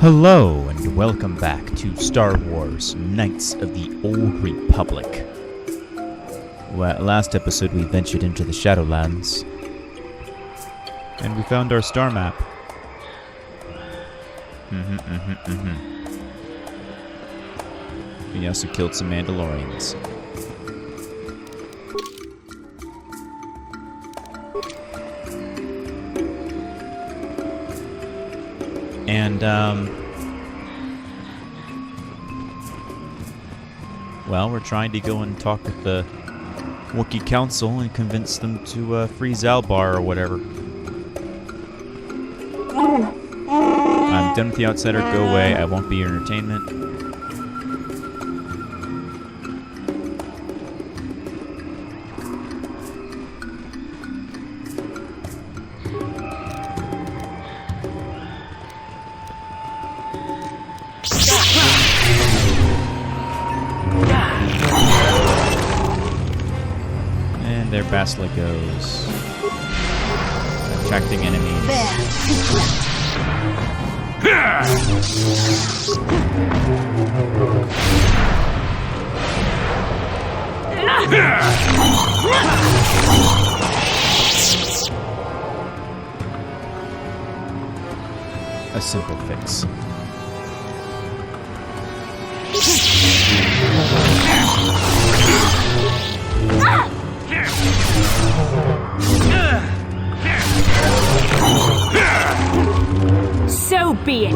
Hello, and welcome back to Star Wars Knights of the Old Republic. Well, last episode we ventured into the Shadowlands, and we found our star map. We also killed some Mandalorians. And, well, we're trying to go and talk with the Wookiee Council and convince them to free Zalbar or whatever. I'm done with the Outsider, go away, I won't be your entertainment. There Basila goes. Attracting enemies. A simple fix. So be it.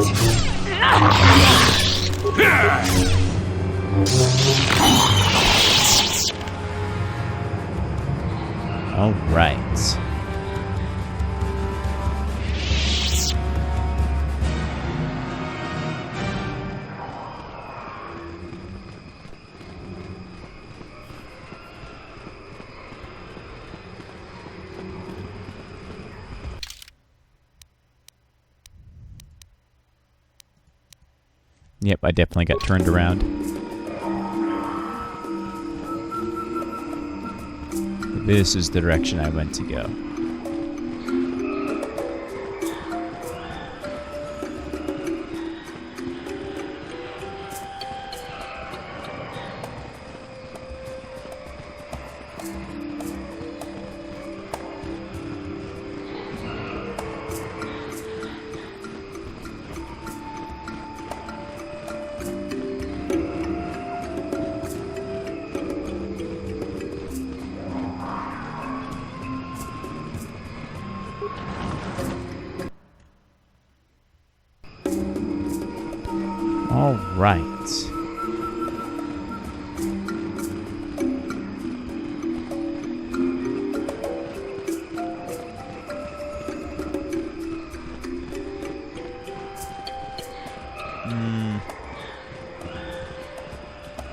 All right. Yep, I definitely got turned around. This is the direction I went to go. All right.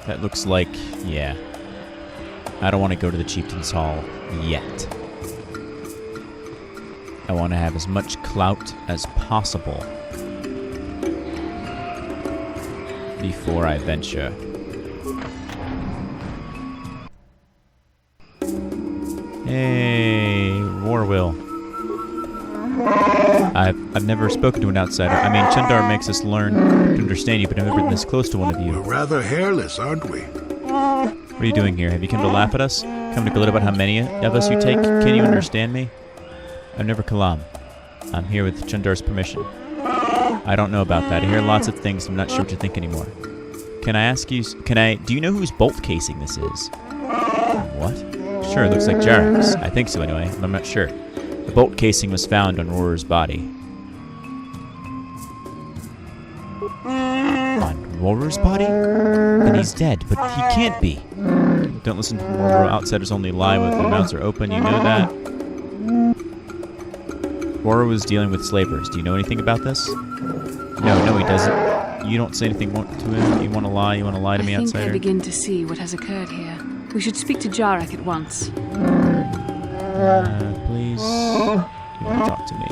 That looks like, yeah. I don't want to go to the Chieftain's Hall yet. I want to have as much clout as possible before I venture. Hey, Warwill. I've never spoken to an outsider. I mean, Chandar makes us learn to understand you, but I've never been this close to one of you. We're rather hairless, aren't we? What are you doing here? Have you come to laugh at us? Come to gloat about how many of us you take? Can you understand me? I'm never Kalam. I'm here with Chandar's permission. I don't know about that. I hear lots of things. I'm not sure what you think anymore. Can I ask you... Do you know whose bolt casing this is? What? Sure, it looks like Jarek's. I think so anyway. I'm not sure. The bolt casing was found on Roar's body. On Roar's body? Then he's dead, but he can't be. Don't listen to Roar. Outsiders only lie when their mouths are open. You know that. Roar was dealing with slavers. Do you know anything about this? No, he doesn't. You don't say anything to him? You want to lie? You want to lie to me, outsider? I think I begin to see what has occurred here. We should speak to Jarek at once. Please. You want to talk to me?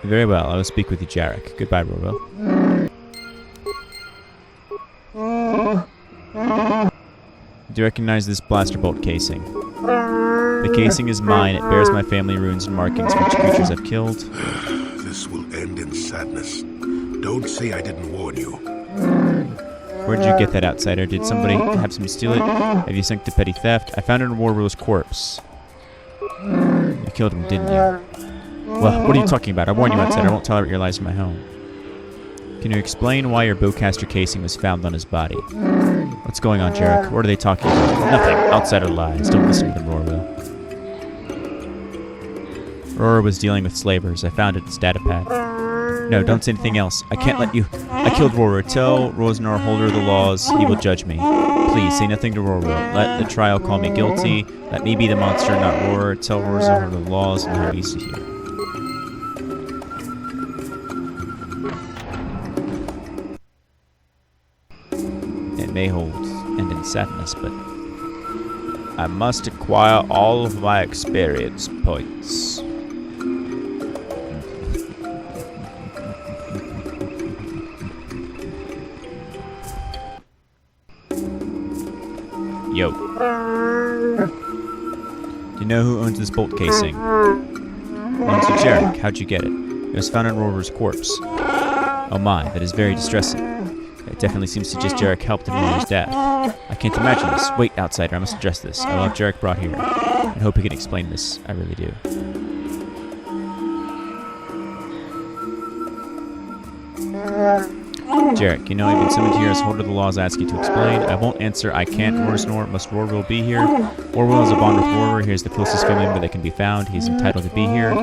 Very well. I will speak with you, Jarek. Goodbye, Robo. Do you recognize this blaster bolt casing? The casing is mine. It bears my family runes and markings for each creatures I've killed. This will end in sadness. Don't say I didn't warn you. Where did you get that, outsider? Did somebody have somebody steal it? Have you sunk to petty theft? I found it in Warrule's corpse. You killed him, didn't you? Well, what are you talking about? I warn you, outsider. I won't tolerate your lies in my home. Can you explain why your bowcaster casing was found on his body? What's going on, Jarek? What are they talking about? Nothing. Outsider lies. Don't listen to them, Rorwell. Aurora was dealing with slavers. I found it in his datapad. No, don't say anything else. I can't let you... I killed Aurora. Tell Rosnar, holder of the laws, he will judge me. Please, say nothing to Rorwell. Let the trial call me guilty. Let me be the monster, not Aurora. Tell Rosnar, holder of the laws, and how easy here. It may hold end in sadness, but I must acquire all of my experience points. Yo. Do you know who owns this bolt casing? Belongs to Jarek. How'd you get it? It was found in Rover's corpse. Oh my, that is very distressing. It definitely seems to suggest Jarek helped in Rover's death. I can't imagine this. Wait, outsider, I must address this. I will have Jarek brought here. I hope he can explain this. I really do. Jarek, you know I've been summoned here as holder of the laws. I ask you to explain. I won't answer. I can't. Rorsnor. Must Rorwell be here? Rorwell is a bond with Rorwer. Here's the closest family member that can be found. He's entitled to be here.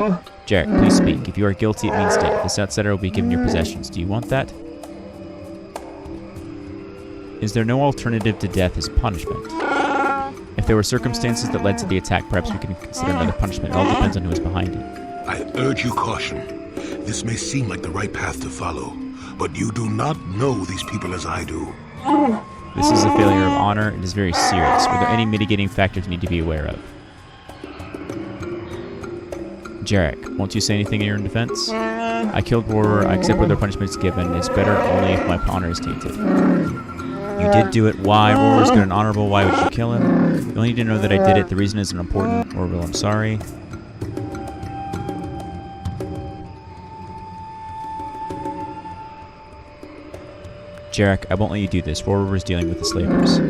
Jarek, please speak. If you are guilty, it means death. This outsider will be given your possessions. Do you want that? Is there no alternative to death as punishment? If there were circumstances that led to the attack, perhaps we can consider another punishment. It all depends on who is behind it. I urge you caution. This may seem like the right path to follow, but you do not know these people as I do. This is a failure of honor. It is very serious. Were there any mitigating factors you need to be aware of? Jarek, won't you say anything in your own defense? I killed Rorer. I accept whether punishment is given. It's better only if my honor is tainted. You did do it. Why? Rorer's good and honorable. Why would you kill him? You only need to know that I did it. The reason isn't important. Rorwell, I'm sorry. Jarek, I won't let you do this. Rorer was dealing with the slavers.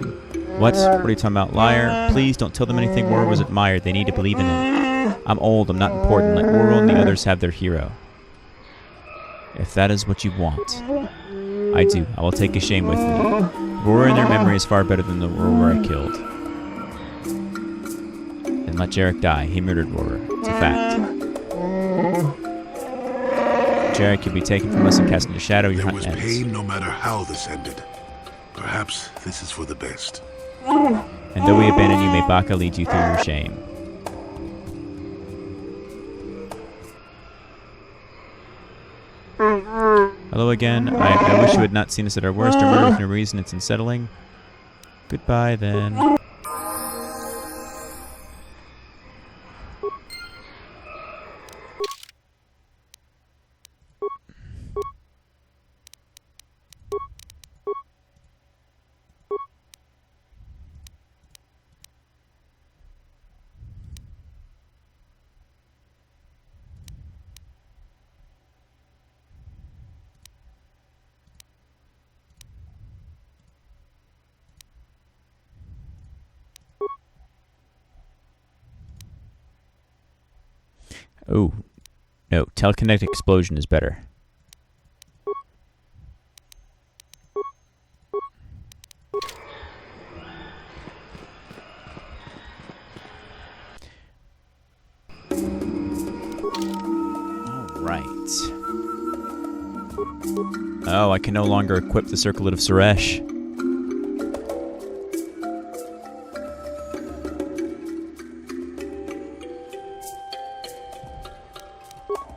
What? What are you talking about? Liar. Please don't tell them anything. Rorer was admired. They need to believe in him. I'm old. I'm not important. Let Rorer and the others have their hero. If that is what you want. I do. I will take a shame with me. Rorer in their memory is far better than the Rorer I killed. Then let Jarek die. He murdered Rorer. It's a fact. Jarek, you'll be taken from us and cast into shadow. Your hunt ends. There was pain no matter how this ended. Perhaps this is for the best. And though we abandon you, may Baka lead you through your shame. Hello again. I wish you had not seen us at our worst. Or murder with no reason. It's unsettling. Goodbye, then. Oh, no. Telekinetic explosion is better. Alright. Oh, I can no longer equip the Circlet of Suresh.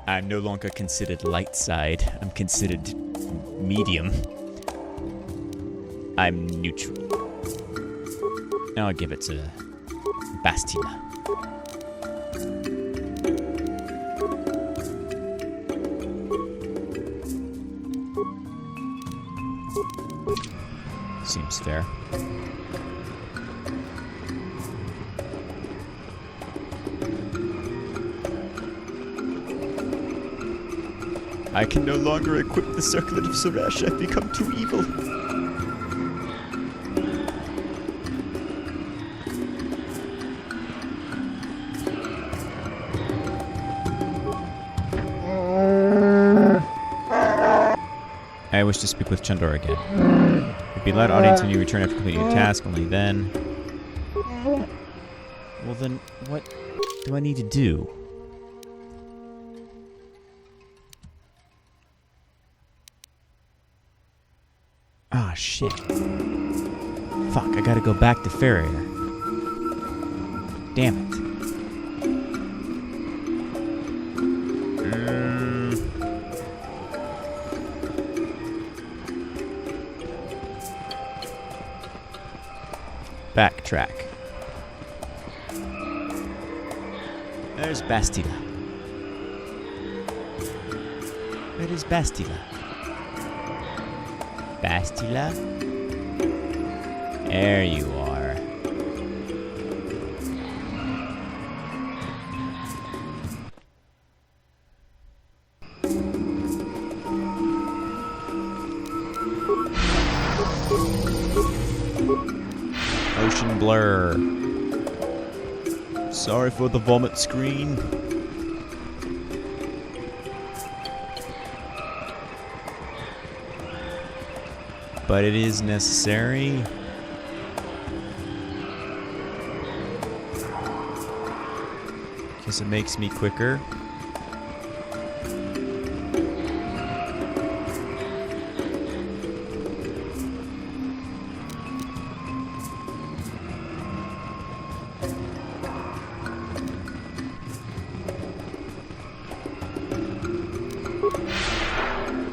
I'm no longer considered light side. I'm considered medium. I'm neutral. Now I'll give it to Bastila. Seems fair. I can no longer equip the Circlet of Suresh. I've become too evil. I wish to speak with Chandor again. You'll be allowed audience when you return after completing a task, only then. Well then, what do I need to do? Ah, shit. Fuck, I gotta go back to Farrier. Damn it. Backtrack. There's Bastila. Where is Bastila? Bastila? There you are. Ocean blur. Sorry for the vomit screen. But it is necessary. Because it makes me quicker.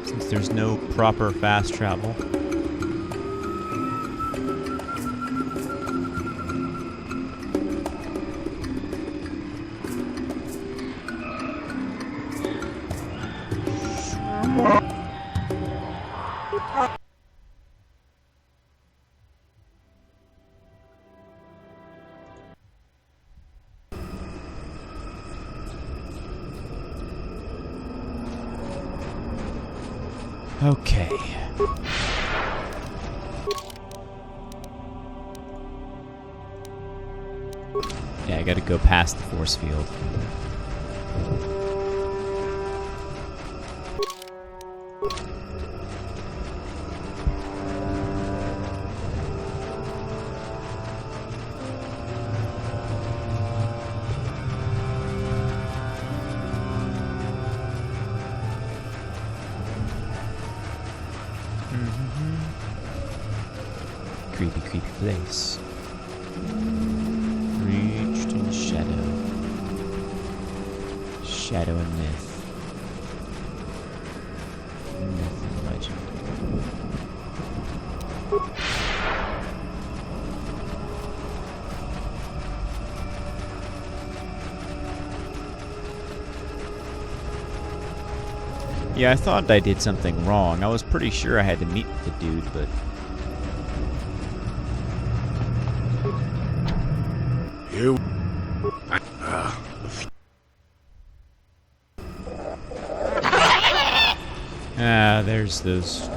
Since there's no proper fast travel. Okay. Yeah, I gotta go past the force field. Creepy, creepy place. Reached in shadow. Shadow and myth. Myth and legend. Yeah, I thought I did something wrong. I was pretty sure I had to meet with the dude, but... there's those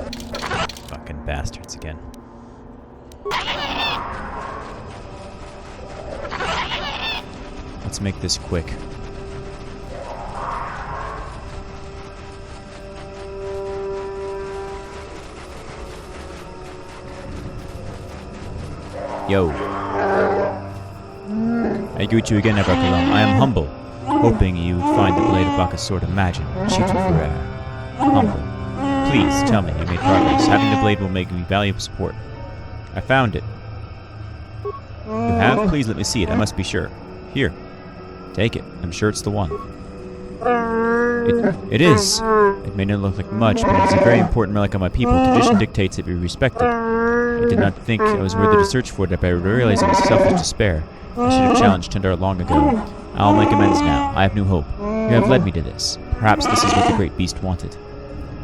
fucking bastards again. Let's make this quick. Yo. I greet you again, Abrakalum. I am humble, hoping you find the blade of Baka's sword of magic. Cheat for air. Humble. Please, tell me you made progress. Having the blade will make me valuable support. I found it. You have? Please let me see it. I must be sure. Here. Take it. I'm sure it's the one. It is. It may not look like much, but it's a very important relic of my people. Tradition dictates it be respected. I did not think I was worthy to search for it, but I realized it was selfish despair. I should have challenged Tundar long ago. I'll make amends now. I have new hope. You have led me to this. Perhaps this is what the great beast wanted.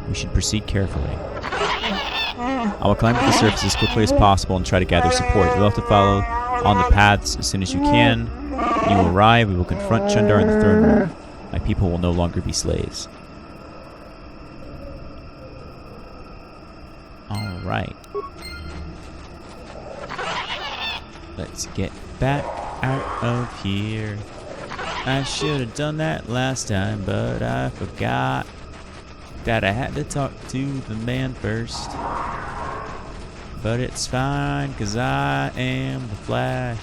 We should proceed carefully. I will climb to the surface as quickly as possible and try to gather support. You'll have to follow on the paths as soon as you can. When you arrive, we will confront Chundar in the throne room. My people will no longer be slaves. Alright. Let's get back out of here. I should have done that last time, but I forgot that I had to talk to the man first. But it's fine, 'cause I am the Flash.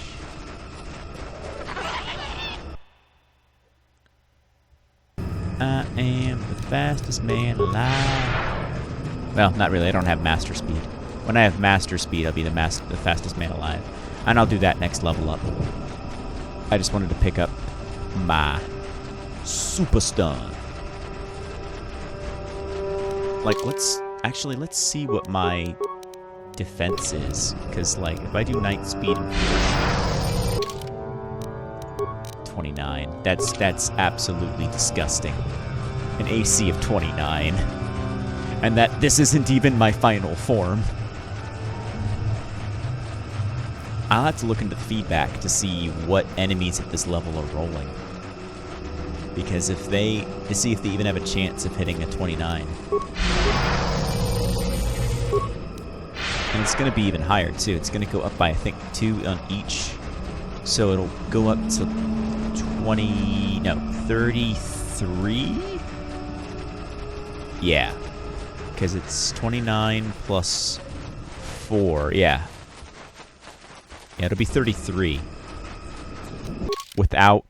I am the fastest man alive. Well, not really. I don't have master speed. When I have master speed, I'll be the fastest man alive. And I'll do that next level up. I just wanted to pick up my super stun. Like, let's see what my defense is. Because, like, if I do night speed and 29, that's absolutely disgusting. An AC of 29. And that this isn't even my final form. I'll have to look into the feedback to see what enemies at this level are rolling. Because to see if they even have a chance of hitting a 29. And it's going to be even higher, too. It's going to go up by, I think, 2 on each. So it'll go up to 33? Yeah. Because it's 29 plus 4. Yeah. Yeah, it'll be 33. Without...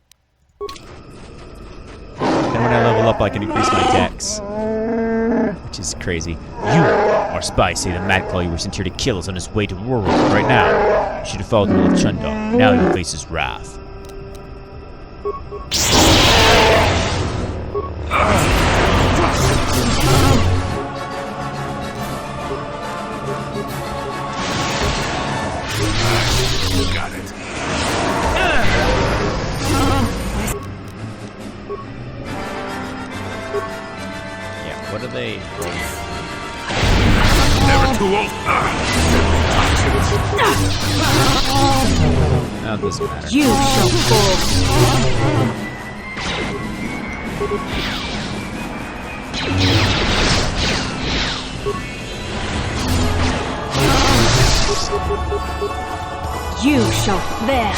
And when I level up, I can increase my dex. Which is crazy. You are spicy. The Madclaw you were sent here to kill is on his way to World right now. You should have followed the will of Chundar. Now you'll face his wrath. Got it. Yeah, what are they? Never too old. No, it doesn't matter. You shall fall. You shall there.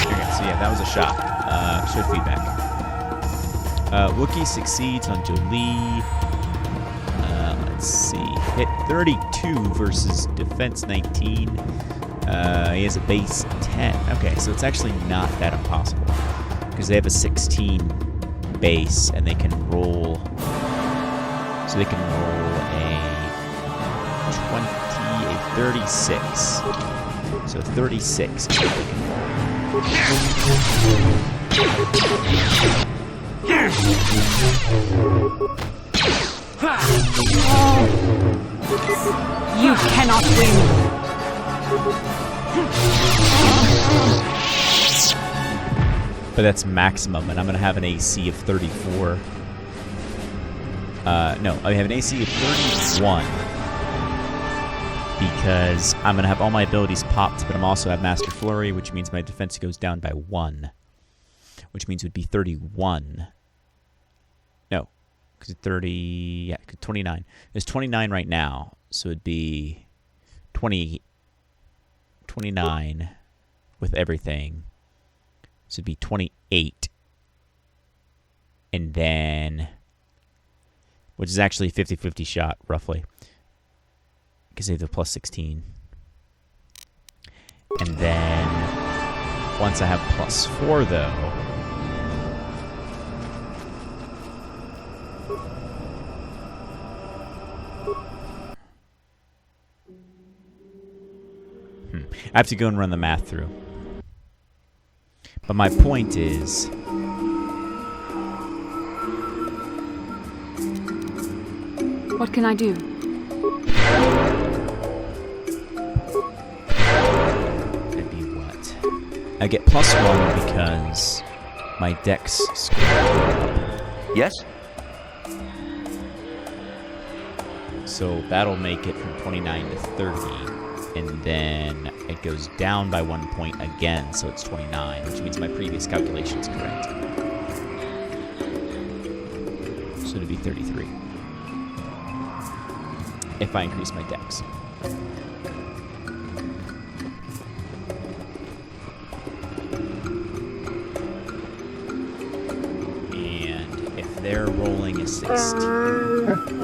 Okay, so yeah, that was a shot. Show feedback. Wookiee succeeds on Jolie. Let's see. Hit 32 versus defense 19. He has a base 10. Okay, so it's actually not that impossible. Because they have a 16 base and they can roll. So they can roll a 36. So 36 is what they can You cannot win. But that's maximum, and I'm going to have an AC of 34. No, I have an AC of 31. Because I'm going to have all my abilities popped, but I'm also have Master Flurry, which means my defense goes down by 1. Which means it would be 31. No, because 30, yeah, 29. There's 29 right now, so it'd be 29 with everything. So it'd be 28. And then, which is actually a 50-50 shot, roughly. Because they have the plus 16. And then, once I have plus 4, though, I have to go and run the math through. But my point is, What can I do? it'd be what? I get plus 1 because my dex score up. Yes? So that'll make it from 29 to 30. And then it goes down by 1 point again, so it's 29, which means my previous calculation is correct. So it'd be 33. If I increase my dex. And if they're rolling a 60.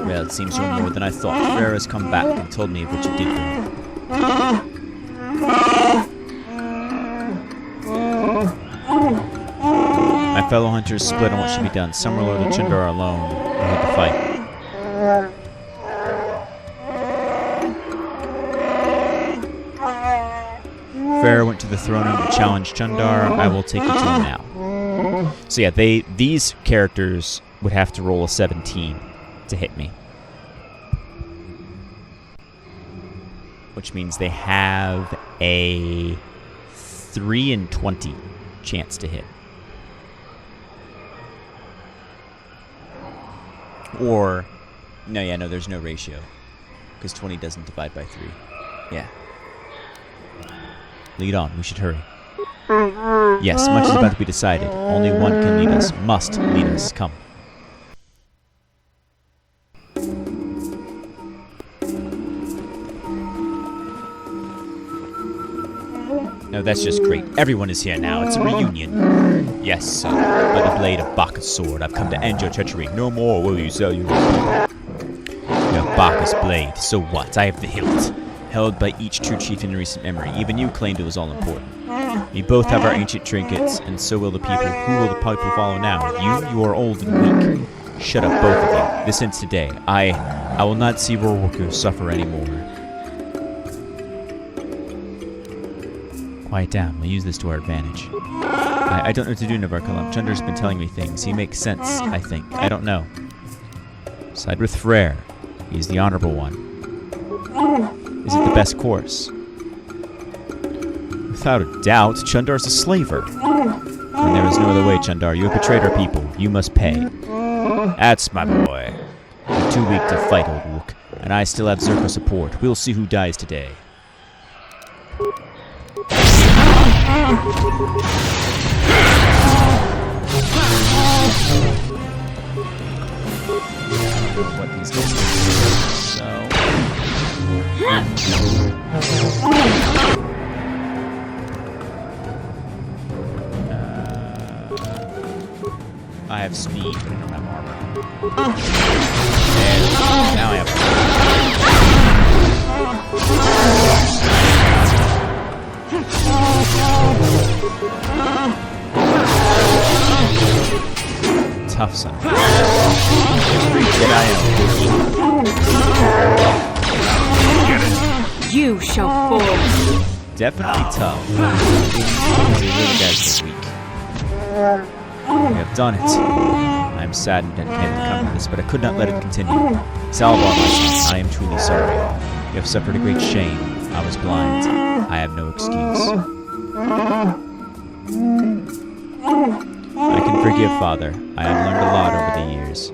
Well, it seems you're more than I thought. Frere has come back and told me of what you did for him. My fellow hunters split on what should be done. Some will order Chundar alone and lead the fight. Frere went to the throne room to challenge Chundar. I will take you to him now. So yeah, these characters would have to roll a 17 to hit me. Which means they have a 3 in 20 chance to hit. Or, no, there's no ratio. Because 20 doesn't divide by 3. Yeah. Lead on, we should hurry. Yes, much is about to be decided. Only one can lead us, must lead us. Come. No, that's just great. Everyone is here now. It's a reunion. Yes, sir. By the blade of Bacchus' sword, I've come to end your treachery. No more will you sell your people. Your Bacchus' blade. So what? I have the hilt. Held by each true chieftain in recent memory. Even you claimed it was all important. We both have our ancient trinkets, and so will the people. Who will the people follow now? You are old and weak. Shut up, both of you. This ends today. I will not see Rorwoku suffer anymore. Quiet down. We'll use this to our advantage. I don't know what to do, Navarkalam. Chundar's been telling me things. He makes sense, I think. I don't know. Side with Frere. He's the honorable one. Is it the best course? Without a doubt, Chundar's a slaver. And there is no other way, Chundar. You have betrayed our people. You must pay. That's my boy. You're too weak to fight, old Wook. And I still have Zerko support. We'll see who dies today. What these guys do. So I have speed, but I don't have armor. And now I have tough son. You shall fall. Definitely tough. These little guys are weak. We have done it. I am saddened and can't come to this, but I could not let it continue. Salvar, my son, I am truly sorry. You have suffered a great shame. I was blind. I have no excuse. I can forgive, Father. I have learned a lot over the years.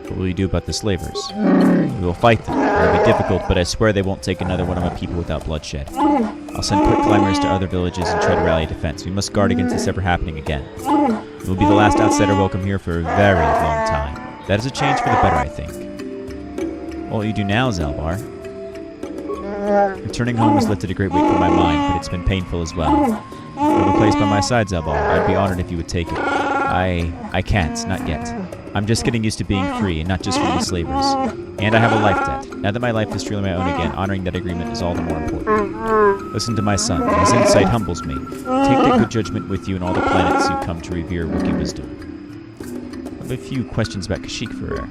What will you do about the slavers? We will fight them. It will be difficult, but I swear they won't take another one of my people without bloodshed. I'll send quick climbers to other villages and try to rally defense. We must guard against this ever happening again. It will be the last outsider welcome here for a very long time. That is a change for the better, I think. What will you do now, Zalbar? Returning home has lifted a great weight from my mind, but it's been painful as well. You have a place by my side, Zalbar. I'd be honored if you would take it. I can't, not yet. I'm just getting used to being free, and not just from the slavers. And I have a life debt. Now that my life is truly my own again, honoring that agreement is all the more important. Listen to my son. His insight humbles me. Take that good judgment with you in all the planets you come to revere Wookiee wisdom. I have a few questions about Kashyyyk for her.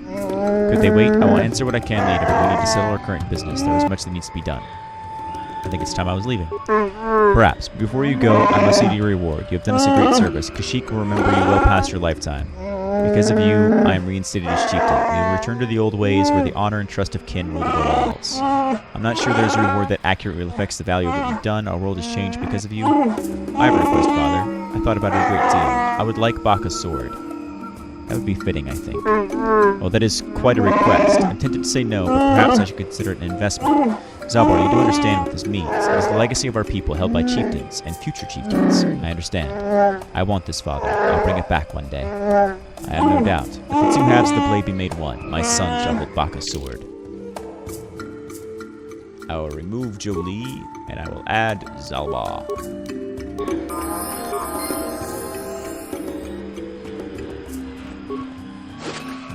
Could they wait? I will answer what I can later, but we need to settle our current business. There is much that needs to be done. I think it's time I was leaving. Perhaps. Before you go, I must give you a reward. You have done us a great service. Kashyyyk will remember you well past your lifetime. Because of you, I am reinstated as chieftain. We will return to the old ways where the honor and trust of kin rule above all else. I'm not sure there's a reward that accurately reflects the value of what you've done. Our world has changed because of you. I have a request, Father. I thought about it a great deal. I would like Bacchus' sword. That would be fitting, I think. Well, that is quite a request. I'm tempted to say no, but perhaps I should consider it an investment. Zalbar, you do understand what this means. It is the legacy of our people held by chieftains and future chieftains. I understand. I want this, Father. I'll bring it back one day. I have no doubt. If the two halves of the blade be made one, my son shall hold Baka's sword. I will remove Jolie, and I will add Zalbar.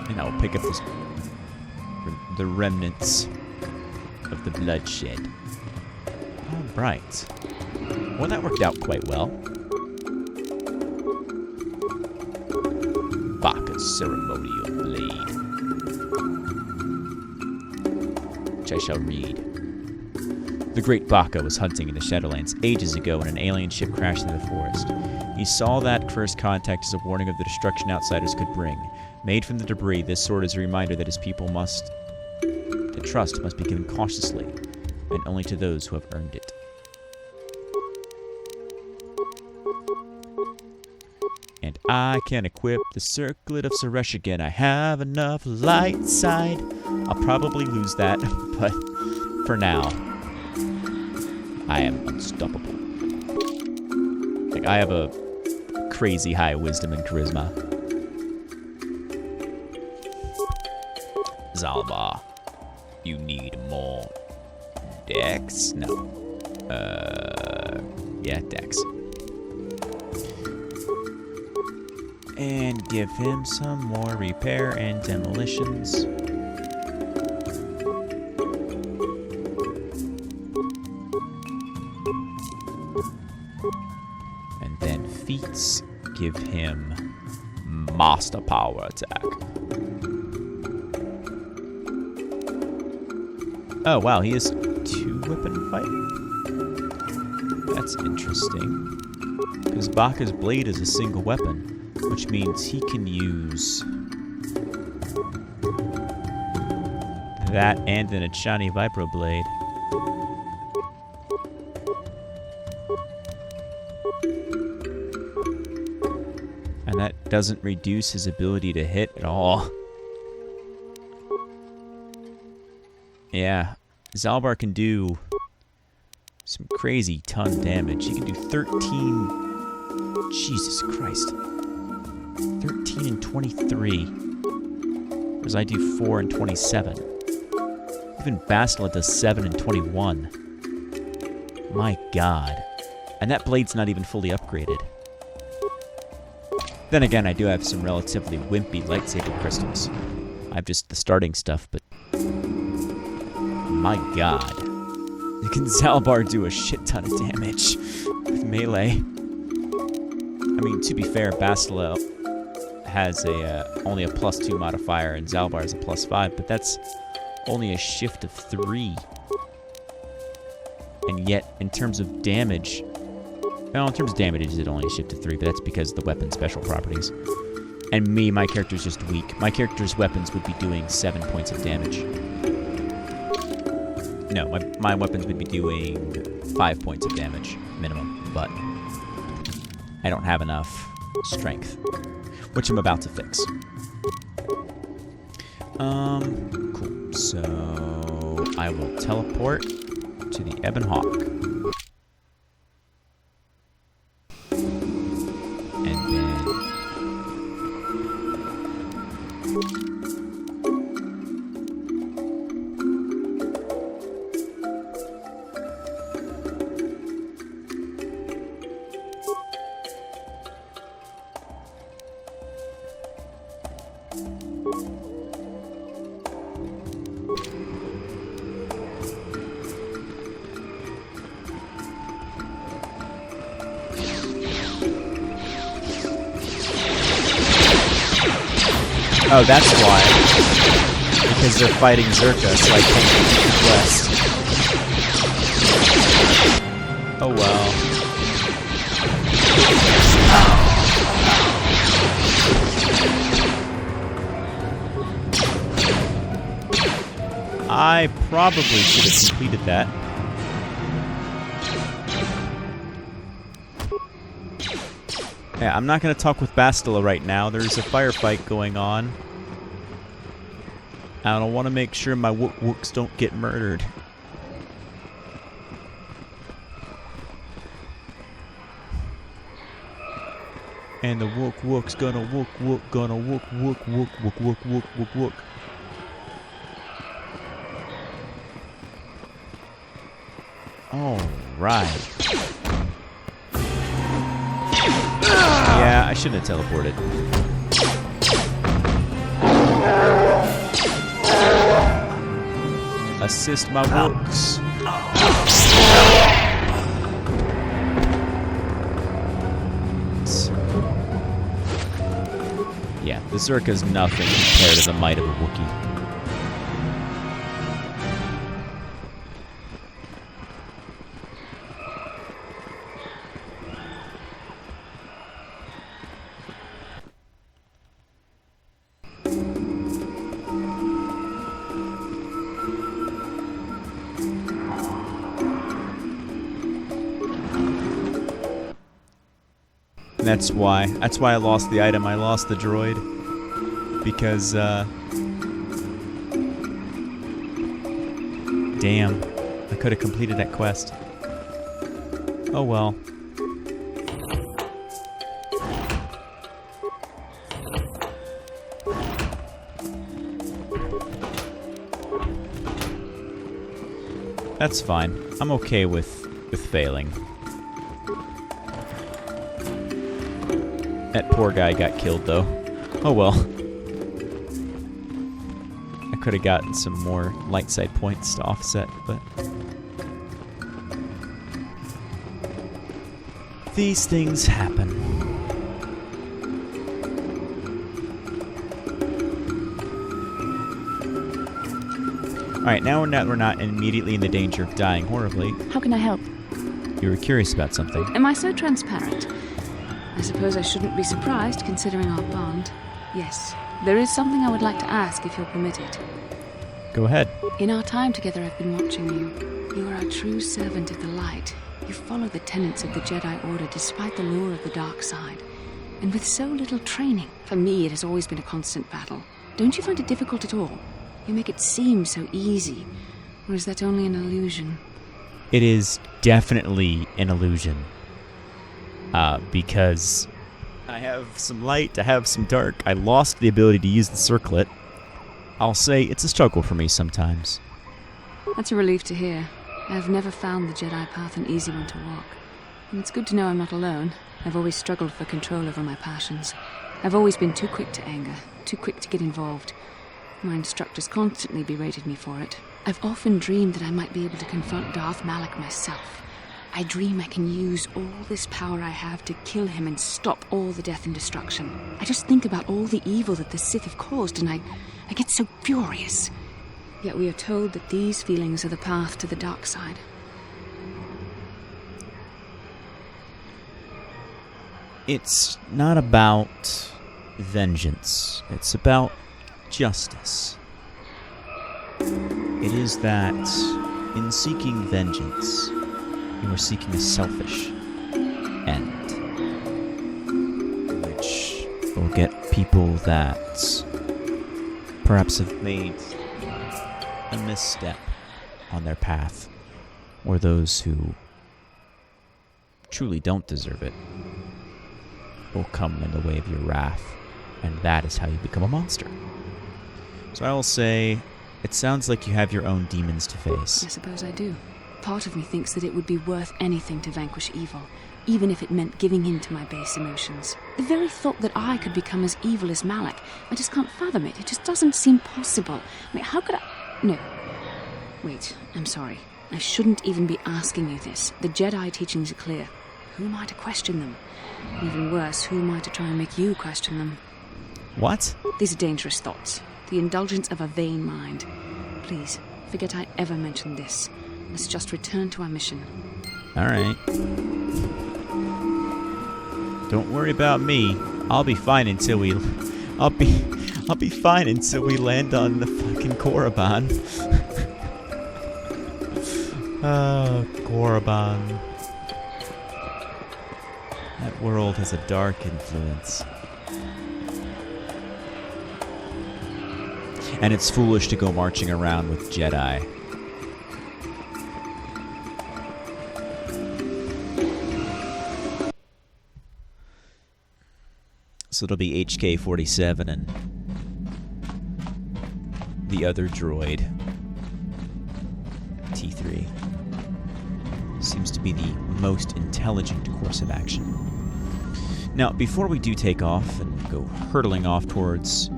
And I will pick up the remnants of the bloodshed. Alright. Well, that worked out quite well. Baka's ceremonial blade. Which I shall read. The great Baka was hunting in the Shadowlands ages ago when an alien ship crashed into the forest. He saw that first contact as a warning of the destruction outsiders could bring. Made from the debris, this sword is a reminder that his people the trust must be given cautiously, and only to those who have earned it. And I can equip the Circlet of Suresh again. I have enough light side. I'll probably lose that, but for now, I am unstoppable. Like, I have a crazy high wisdom and charisma. Zalbar, you need more dex? No. Yeah, dex. And give him some more repair and demolitions. And then feats give him master power attack. Oh wow, he is 2-weapon fighting? That's interesting. Because Baka's blade is a single weapon, which means he can use that and an Achani Vipro blade. And that doesn't reduce his ability to hit at all. Yeah, Zalbar can do some crazy ton damage. He can do 13... Jesus Christ. 13 and 23. Whereas I do 4 and 27. Even Bastila does 7 and 21. My god. And that blade's not even fully upgraded. Then again, I do have some relatively wimpy lightsaber crystals. I have just the starting stuff, but... My god. Can Zalbar do a shit ton of damage with melee? I mean, to be fair, Bastila has only a +2 modifier, and Zalbar has a +5, but that's only a shift of 3. And yet, in terms of damage... Well, in terms of damage, it's only a shift of 3, but that's because of the weapon special properties. And me, my character's just weak. My character's weapons would be doing 7 points of damage. No, my weapons would be doing 5 points of damage, minimum, but I don't have enough strength, which I'm about to fix. Cool. So I will teleport to the Ebon Hawk. And then... Oh, that's why. Because they're fighting Zerka, so I can't get west. Oh well. I probably should have completed that. Yeah, I'm not going to talk with Bastila right now. There's a firefight going on. And I want to make sure my Wooks don't get murdered. And the wook's gonna wook, gonna wook. Alright. Yeah, I shouldn't have teleported. Assist my wooks. Yeah, the Zerka's nothing compared to the might of a Wookiee. That's why I lost the item. I lost the droid because damn, I could have completed that quest. Oh well. That's fine. I'm okay with failing. That poor guy got killed, though. Oh well. I could have gotten some more light side points to offset, but... these things happen. Alright, now we're not immediately in the danger of dying horribly. How can I help? You were curious about something. Am I so transparent? I suppose I shouldn't be surprised, considering our bond. Yes, there is something I would like to ask, if you'll permit it. Go ahead. In our time together, I've been watching you. You are a true servant of the light. You follow the tenets of the Jedi Order despite the lure of the dark side. And with so little training, for me it has always been a constant battle. Don't you find it difficult at all? You make it seem so easy. Or is that only an illusion? It is definitely an illusion. Because I have some light, I have some dark. I lost the ability to use the circlet. I'll say it's a struggle for me sometimes. That's a relief to hear. I've never found the Jedi path an easy one to walk. And it's good to know I'm not alone. I've always struggled for control over my passions. I've always been too quick to anger, too quick to get involved. My instructors constantly berated me for it. I've often dreamed that I might be able to confront Darth Malak myself. I dream I can use all this power I have to kill him and stop all the death and destruction. I just think about all the evil that the Sith have caused and I get so furious. Yet we are told that these feelings are the path to the dark side. It's not about vengeance. It's about justice. It is that in seeking vengeance, you are seeking a selfish end, which will get people that perhaps have made a misstep on their path, or those who truly don't deserve it, will come in the way of your wrath, and that is how you become a monster. So I will say, it sounds like you have your own demons to face. I suppose I do. Part of me thinks that it would be worth anything to vanquish evil, even if it meant giving in to my base emotions. The very thought that I could become as evil as Malak, I just can't fathom it. It just doesn't seem possible. I mean, how could I... No. Wait, I'm sorry. I shouldn't even be asking you this. The Jedi teachings are clear. Who am I to question them? Even worse, who am I to try and make you question them? What? These are dangerous thoughts. The indulgence of a vain mind. Please, forget I ever mentioned this. Let's just return to our mission. Alright. Don't worry about me. I'll be fine until we... I'll be fine until we land on the fucking Korriban. Oh, Korriban. That world has a dark influence. And it's foolish to go marching around with Jedi. So it'll be HK-47 and the other droid, T3. Seems to be the most intelligent course of action. Now, before we do take off and go hurtling off towards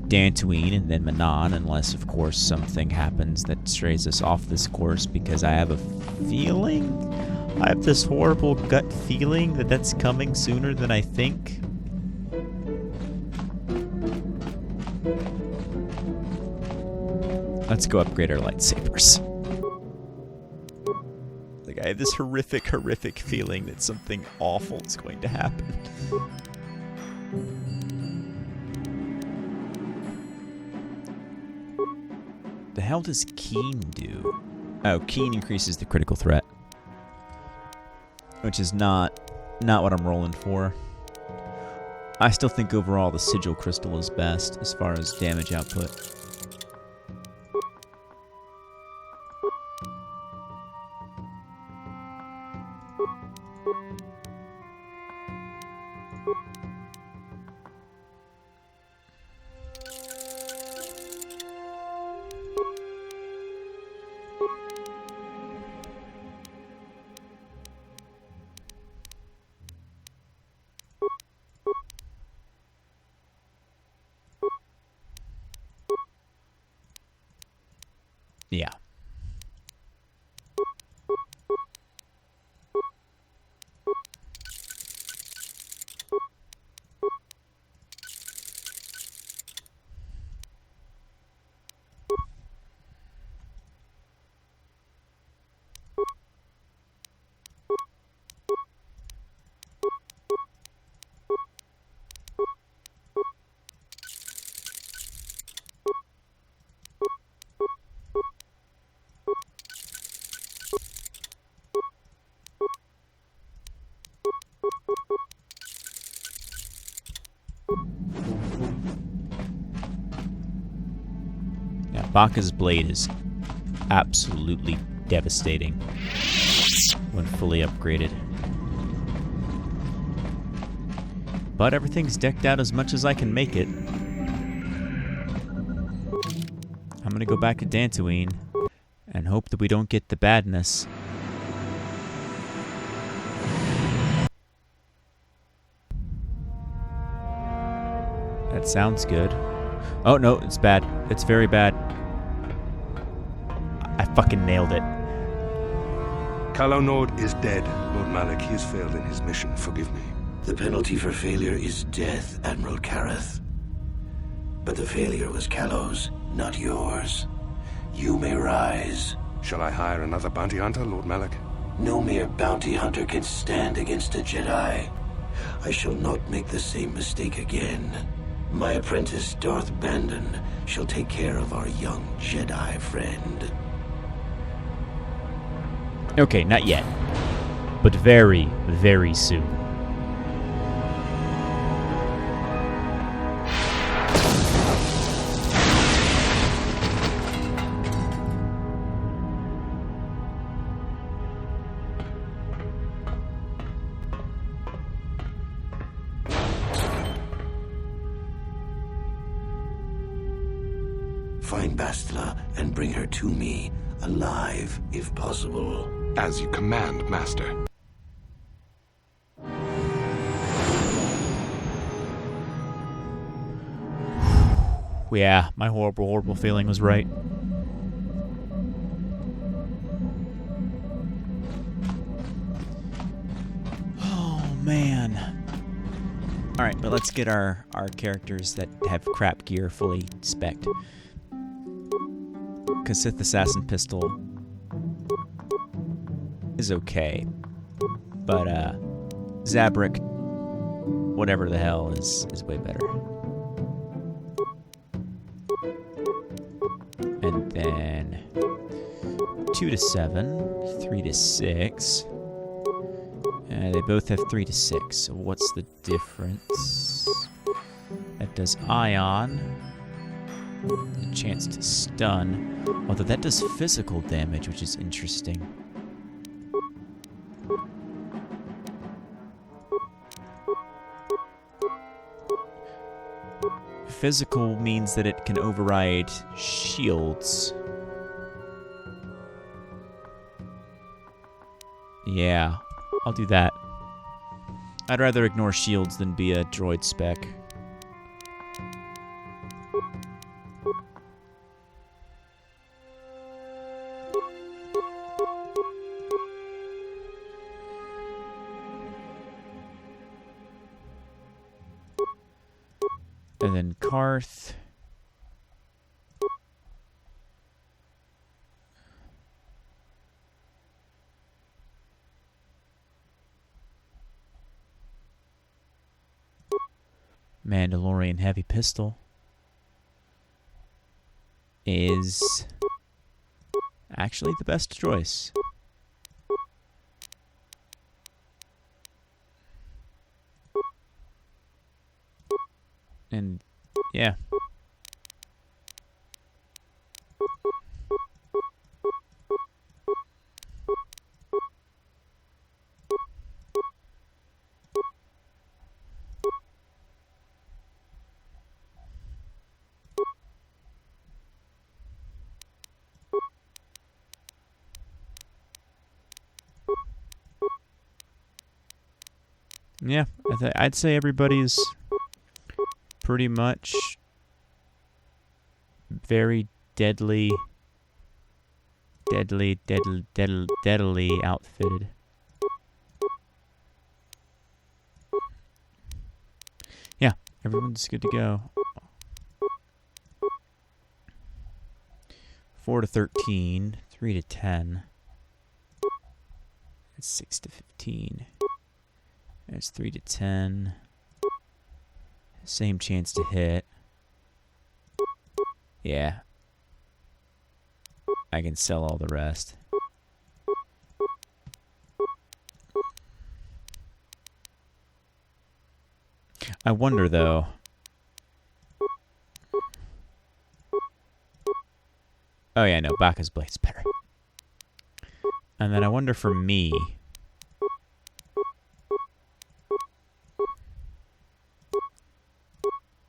Dantooine and then Manon, unless, of course, something happens that strays us off this course, because I have a feeling, I have this horrible gut feeling that that's coming sooner than I think. Let's go upgrade our lightsabers. Like, I have this horrific feeling that something awful is going to happen. The hell does Keen do? Oh, Keen increases the critical threat, which is not what I'm rolling for. I still think overall the Sigil Crystal is best as far as damage output. Yeah. Baka's blade is absolutely devastating when fully upgraded. But everything's decked out as much as I can make it. I'm gonna go back to Dantooine and hope that we don't get the badness. That sounds good. Oh no, it's bad. It's very bad. I fucking nailed it. Calo Nord is dead, Lord Malak. He has failed in his mission. Forgive me. The penalty for failure is death, Admiral Kareth. But the failure was Calo's, not yours. You may rise. Shall I hire another bounty hunter, Lord Malak? No mere bounty hunter can stand against a Jedi. I shall not make the same mistake again. My apprentice, Darth Bandon, shall take care of our young Jedi friend. Okay, not yet. But very, very soon. Find Bastila and bring her to me, alive, if possible. As you command, Master. Yeah, my horrible feeling was right. Oh, man. Alright, but let's get our characters that have crap gear fully spec'd. Kashyyyk Assassin Pistol is okay. But, Zabrak, whatever the hell, is way better. And then 2 to 7, 3 to 6. They both have 3 to 6. So what's the difference? That does Ion. Chance to stun. Although that does physical damage, which is interesting. physical means that it can override shields. Yeah, I'll do that. I'd rather ignore shields than be a droid spec. And then Karth. Mandalorian heavy pistol is actually the best choice. And yeah. Yeah, I'd say everybody's pretty much very deadly outfitted. Yeah, everyone's good to go. 4 to 13, 3 to 10. That's 6 to 15. There's 3 to 10. Same chance to hit. Yeah. I can sell all the rest. I wonder, though. Oh, yeah, no, Baka's Blade's better. And then I wonder for me.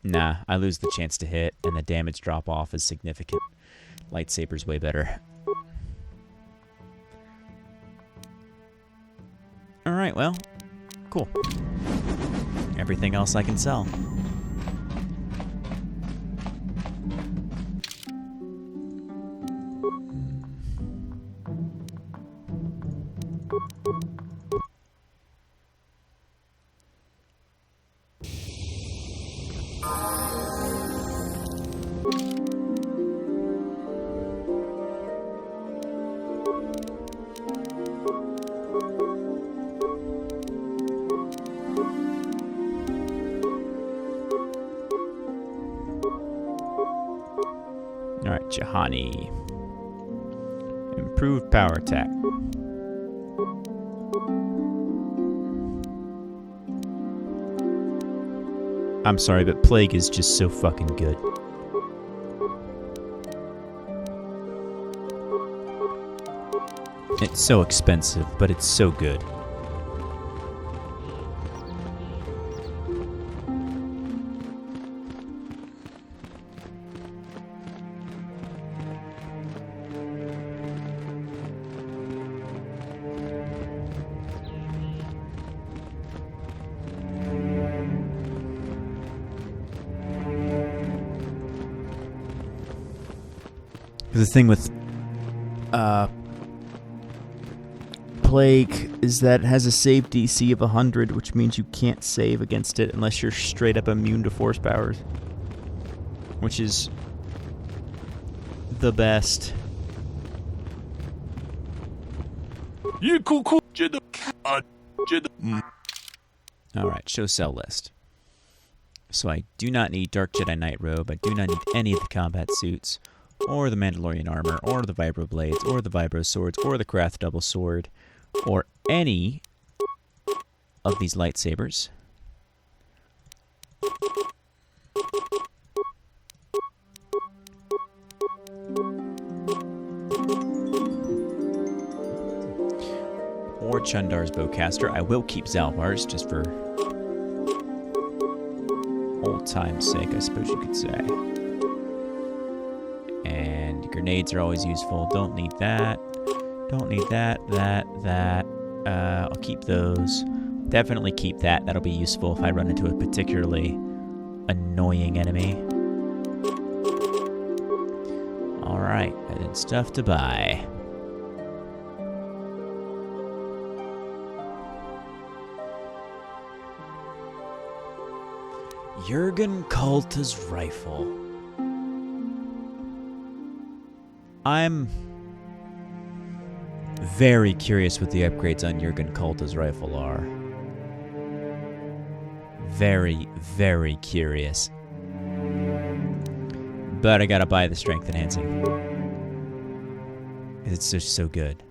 Nah, I lose the chance to hit, and the damage drop-off is significant. Lightsaber's way better. Alright, well, cool. Everything else I can sell. Alright, Jahani. Improved power attack. I'm sorry, but Plague is just so fucking good. It's so expensive, but it's so good. The thing with Plague is that it has a save DC of 100, which means you can't save against it unless you're straight up immune to force powers, which is the best. Alright, show sell list. So I do not need Dark Jedi Knight Robe, I do not need any of the combat suits, or the Mandalorian armor, or the Vibro blades, or the Vibro swords, or the Krath double sword, or any of these lightsabers. Or Chundar's bowcaster. I will keep Zalbar's just for old time's sake, I suppose you could say. And grenades are always useful. Don't need that. Don't need that. I'll keep those. Definitely keep that. That'll be useful if I run into a particularly annoying enemy. Alright, and then stuff to buy. Jurgen Kalta's rifle. I'm very curious what the upgrades on Jurgen Kalta's rifle are. Very, very curious. But I gotta buy the strength enhancing. Because it's just so good.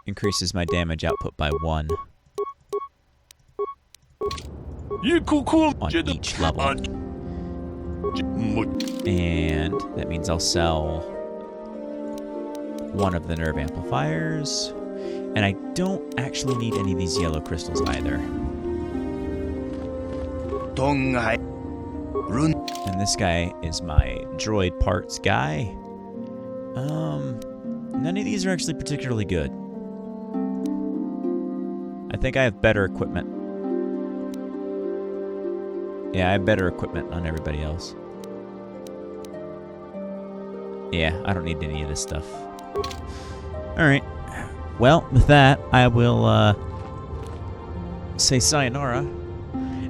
Increases my damage output by 1. On each level. And that means I'll sell one of the nerve amplifiers. And I don't actually need any of these yellow crystals either. And this guy is my droid parts guy. None of these are actually particularly good. I think I have better equipment. Yeah, I have better equipment on everybody else. Yeah, I don't need any of this stuff. Alright. Well, with that, I will say sayonara.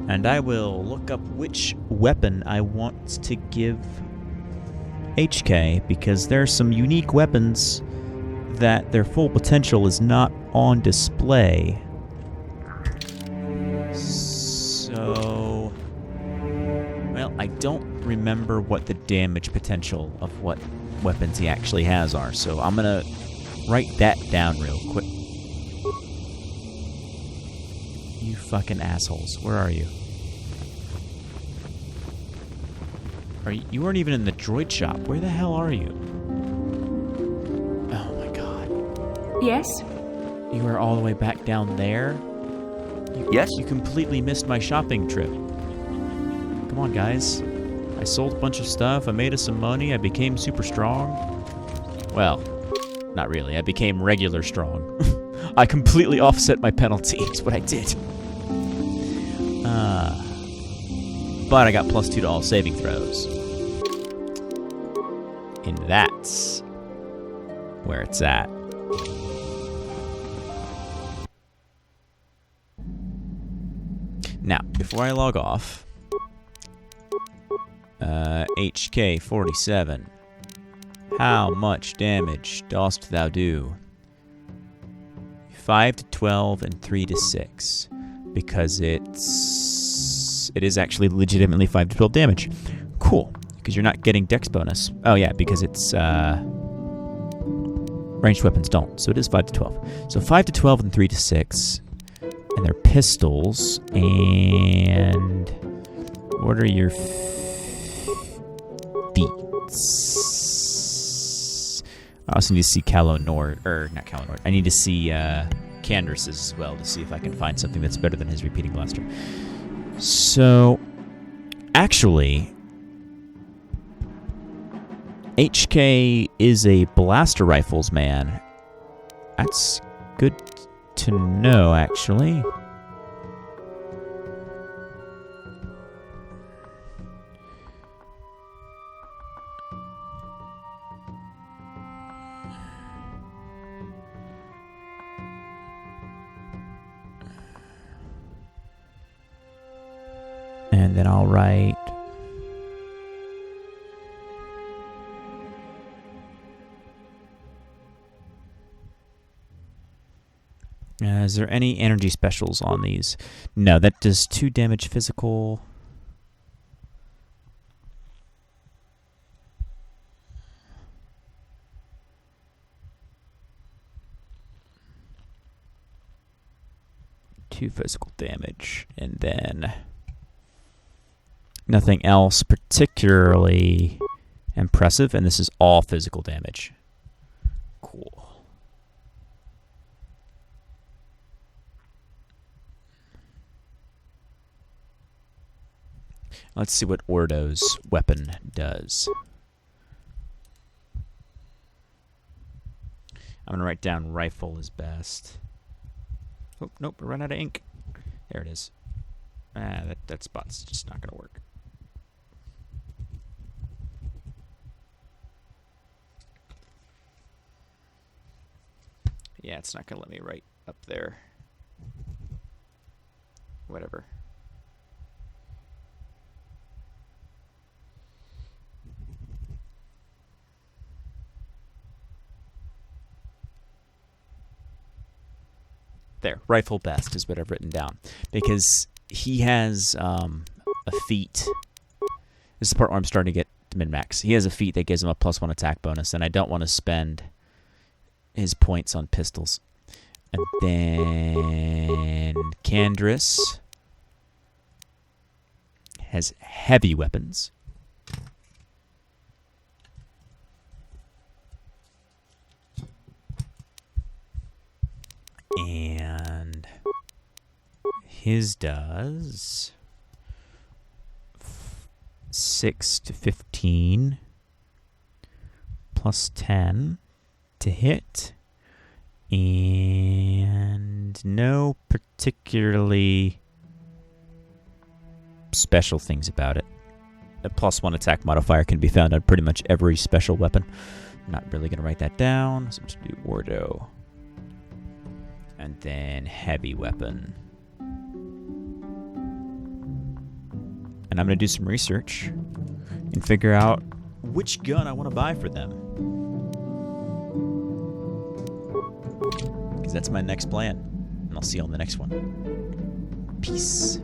And I will look up which weapon I want to give HK, because there are some unique weapons that their full potential is not on display. So, well, I don't remember what the damage potential of what weapons he actually has are, so I'm gonna write that down real quick. You fucking assholes. Where are you? You weren't even in the droid shop. Where the hell are you? Oh my god. Yes? You are all the way back down there? Yes? You completely missed my shopping trip. Come on, guys. I sold a bunch of stuff. I made us some money. I became super strong. Well, not really. I became regular strong. I completely offset my penalty. That's what I did. But I got +2 to all saving throws. And that's where it's at. Now, before I log off, HK47, how much damage dost thou do? 5 to 12 and 3 to 6, because it is actually legitimately 5 to 12 damage. Cool, because you're not getting dex bonus. Oh yeah, because it's ranged weapons don't, so it is 5 to 12. So 5 to 12 and 3 to 6. And they're pistols, and what are your feats? I also need to see Calo Nord, or not Calo Nord. I need to see Candras's as well to see if I can find something that's better than his repeating blaster. So, actually, HK is a blaster rifles man. That's good to know, actually. And then I'll write is there any energy specials on these? No, that does 2 damage physical. Two physical damage, and then nothing else particularly Impressive, and this is all physical damage. Cool. Let's see what Ordo's weapon does. I'm going to write down rifle is best. Oh, nope, I ran out of ink. There it is. That spot's just not going to work. Yeah, it's not going to let me write up there. Whatever. There, rifle best is what I've written down. Because he has a feat. This is the part where I'm starting to get min-max. He has a feat that gives him a +1 attack bonus, and I don't want to spend his points on pistols. And then Candrass has heavy weapons. And his does 6 to 15 plus 10 to hit, and no particularly special things about it. A +1 attack modifier can be found on pretty much every special weapon. I'm not really going to write that down, so I'm just going to do Ordo. And then heavy weapon. And I'm going to do some research and figure out which gun I want to buy for them. Because that's my next plan. And I'll see you on the next one. Peace.